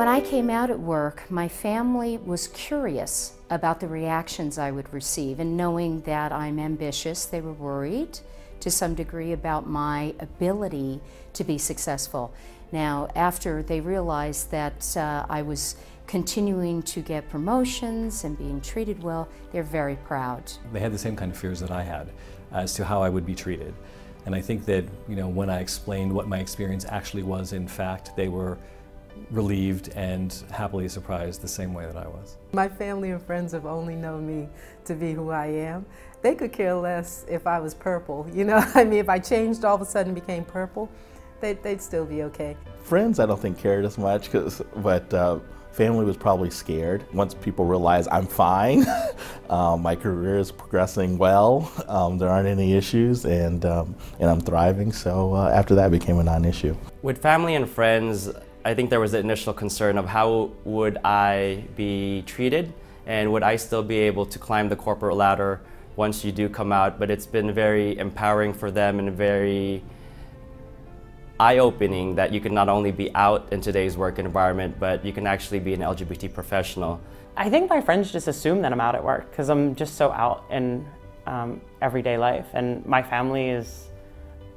when I came out at work, my family was curious about the reactions I would receive, and knowing that I'm ambitious, they were worried to some degree about my ability to be successful. Now, after they realized that I was continuing to get promotions and being treated well, they're very proud. They had the same kind of fears that I had as to how I would be treated. And I think that, when I explained what my experience actually was, in fact, they were relieved and happily surprised the same way that I was. My family and friends have only known me to be who I am. They could care less if I was purple, I mean, if I changed all of a sudden and became purple, they'd still be okay. Friends I don't think cared as much, but family was probably scared. Once people realize I'm fine, my career is progressing well, there aren't any issues, and I'm thriving, so after that it became a non-issue. With family and friends, I think there was the initial concern of how would I be treated and would I still be able to climb the corporate ladder once you do come out, but it's been very empowering for them and very eye-opening that you can not only be out in today's work environment, but you can actually be an LGBT professional. I think my friends just assume that I'm out at work because I'm just so out in everyday life, and my family has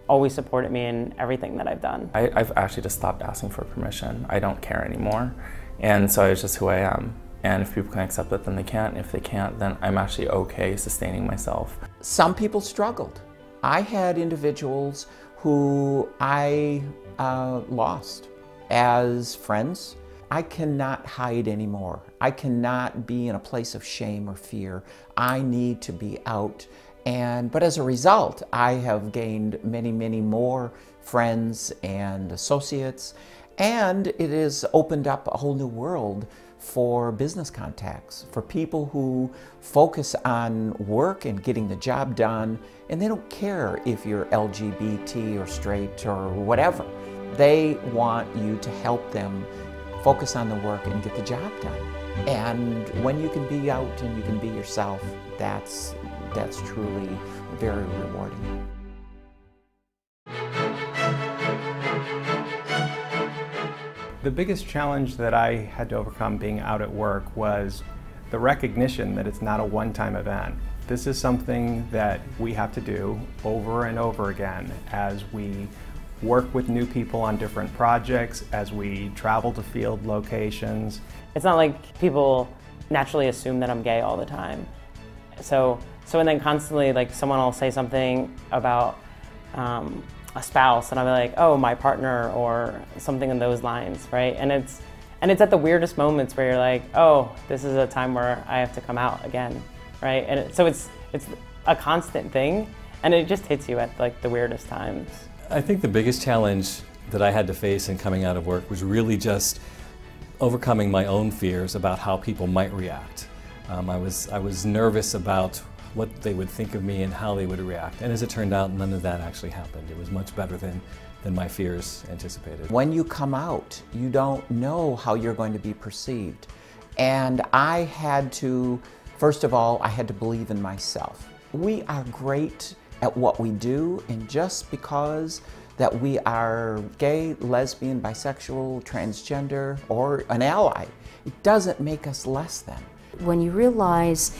always supported me in everything that I've done. I've actually just stopped asking for permission. I don't care anymore, and so it's just who I am. And if people can accept it, then they can. If they can't, then I'm actually okay sustaining myself. Some people struggled. I had individuals who I lost as friends. I cannot hide anymore. I cannot be in a place of shame or fear. I need to be out. But as a result, I have gained many, many more friends and associates, and it has opened up a whole new world for business contacts, for people who focus on work and getting the job done, and they don't care if you're LGBT or straight or whatever. They want you to help them focus on the work and get the job done. And when you can be out and you can be yourself, that's truly very rewarding. The biggest challenge that I had to overcome being out at work was the recognition that it's not a one-time event. This is something that we have to do over and over again as we work with new people on different projects, as we travel to field locations. It's not like people naturally assume that I'm gay all the time. So and then constantly, like, someone will say something about a spouse, and I'll be like, oh, my partner, or something in those lines, right? And it's at the weirdest moments where you're like, oh, this is a time where I have to come out again, right? And so it's a constant thing, and it just hits you at like the weirdest times. I think the biggest challenge that I had to face in coming out of work was really just overcoming my own fears about how people might react. I was nervous about what they would think of me and how they would react. And as it turned out, none of that actually happened. It was much better than my fears anticipated. When you come out, you don't know how you're going to be perceived. And I had to, first of all, I had to believe in myself. We are great at what we do, and just because that we are gay, lesbian, bisexual, transgender, or an ally, it doesn't make us less than. When you realize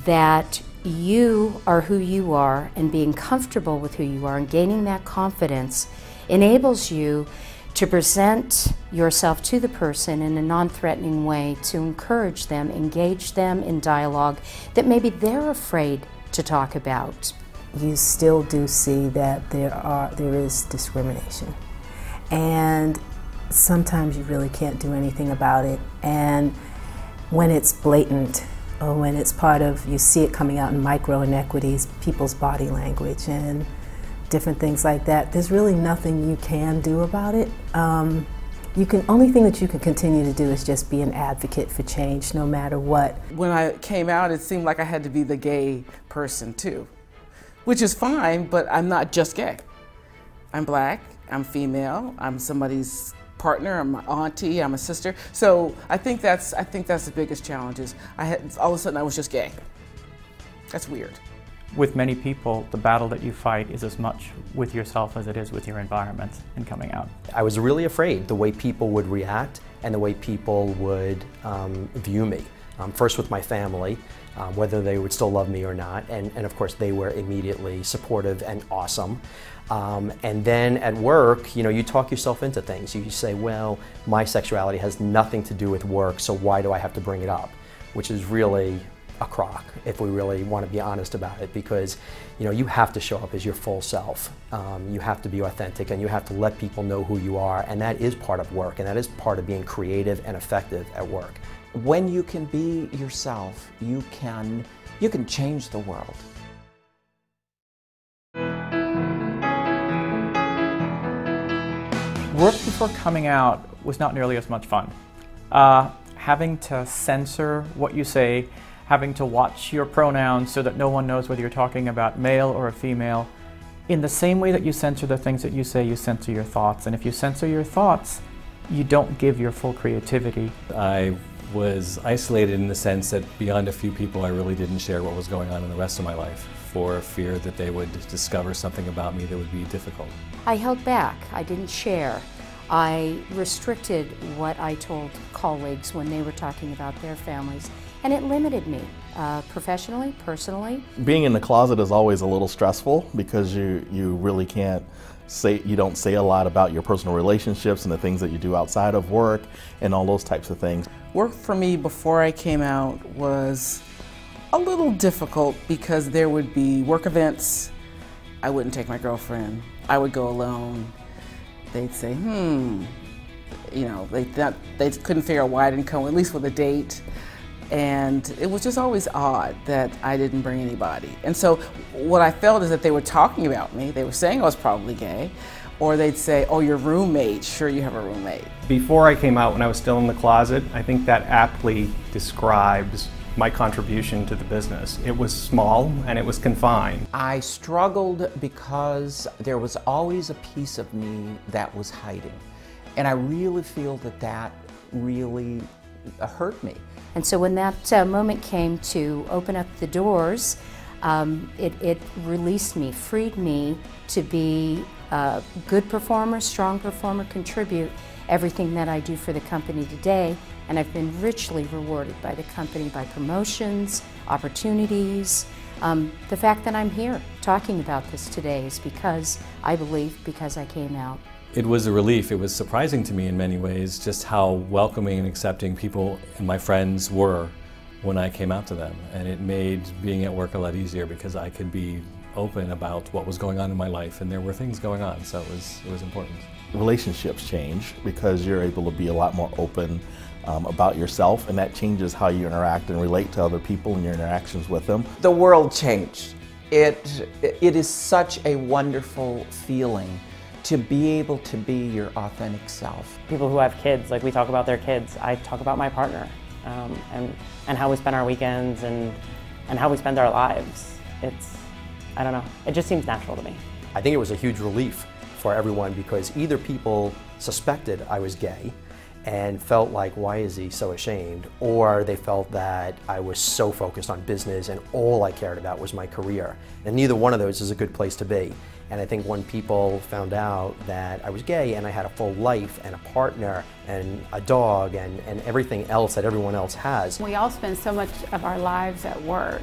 that you are who you are, and being comfortable with who you are and gaining that confidence enables you to present yourself to the person in a non-threatening way, to encourage them, engage them in dialogue that maybe they're afraid to talk about. You still do see that there is discrimination, and sometimes you really can't do anything about it. And when it's blatant, or when it's part of, you see it coming out in micro inequities, people's body language and different things like that, there's really nothing you can do about it. Only thing that you can continue to do is just be an advocate for change, no matter what. When I came out, it seemed like I had to be the gay person too, which is fine, but I'm not just gay. I'm black, I'm female, I'm somebody's partner, I'm my auntie, I'm a sister. So I think that's the biggest challenge, is all of a sudden I was just gay. That's weird. with many people, the battle that you fight is as much with yourself as it is with your environment in coming out. I was really afraid the way people would react and the way people would view me. First with my family, whether they would still love me or not, and of course they were immediately supportive and awesome. And then at work, you know, you talk yourself into things. You say, well, my sexuality has nothing to do with work, so why do I have to bring it up? Which is really a crock, if we really want to be honest about it, because you know, you have to show up as your full self. You have to be authentic, and you have to let people know who you are, and that is part of work, and that is part of being creative and effective at work. When you can be yourself, you can change the world. Work before coming out was not nearly as much fun. Having to censor what you say, having to watch your pronouns so that no one knows whether you're talking about male or a female. In the same way that you censor the things that you say, you censor your thoughts. And if you censor your thoughts, you don't give your full creativity. I was isolated in the sense that beyond a few people, I really didn't share what was going on in the rest of my life for fear that they would discover something about me that would be difficult. I held back. I didn't share. I restricted what I told colleagues when they were talking about their families, and it limited me professionally, personally. Being in the closet is always a little stressful because you really can't say, you don't say a lot about your personal relationships and the things that you do outside of work and all those types of things. Work for me before I came out was a little difficult because there would be work events. I wouldn't take my girlfriend. I would go alone. They'd say, you know, they couldn't figure out why I didn't come, at least with a date. And it was just always odd that I didn't bring anybody. And so what I felt is that they were talking about me. They were saying I was probably gay. Or they'd say, oh, your roommate, sure you have a roommate. Before I came out, when I was still in the closet, I think that aptly describes my contribution to the business. It was small and it was confined. I struggled because there was always a piece of me that was hiding. And I really feel that that really hurt me. And so when that moment came to open up the doors, it released me, freed me to be a good performer, strong performer, contribute everything that I do for the company today. And I've been richly rewarded by the company, by promotions, opportunities. The fact that I'm here talking about this today is because I believe, because I came out. It was a relief. It was surprising to me in many ways just how welcoming and accepting people and my friends were when I came out to them. And it made being at work a lot easier because I could be open about what was going on in my life, and there were things going on, so it was important. Relationships change because you're able to be a lot more open about yourself, and that changes how you interact and relate to other people and your interactions with them. The world changed. It is such a wonderful feeling to be able to be your authentic self. People who have kids, like we talk about their kids, I talk about my partner and how we spend our weekends and how we spend our lives. I don't know, it just seems natural to me. I think it was a huge relief for everyone because either people suspected I was gay and felt like, why is he so ashamed? Or they felt that I was so focused on business and all I cared about was my career. And neither one of those is a good place to be. And I think when people found out that I was gay and I had a full life and a partner and a dog and everything else that everyone else has. We all spend so much of our lives at work,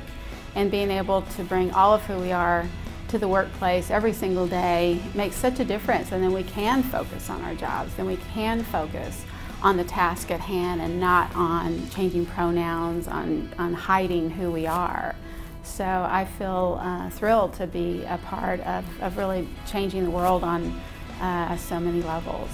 and being able to bring all of who we are to the workplace every single day makes such a difference. And then we can focus on our jobs, then we can focus on the task at hand and not on changing pronouns, on hiding who we are. So I feel thrilled to be a part of really changing the world on so many levels.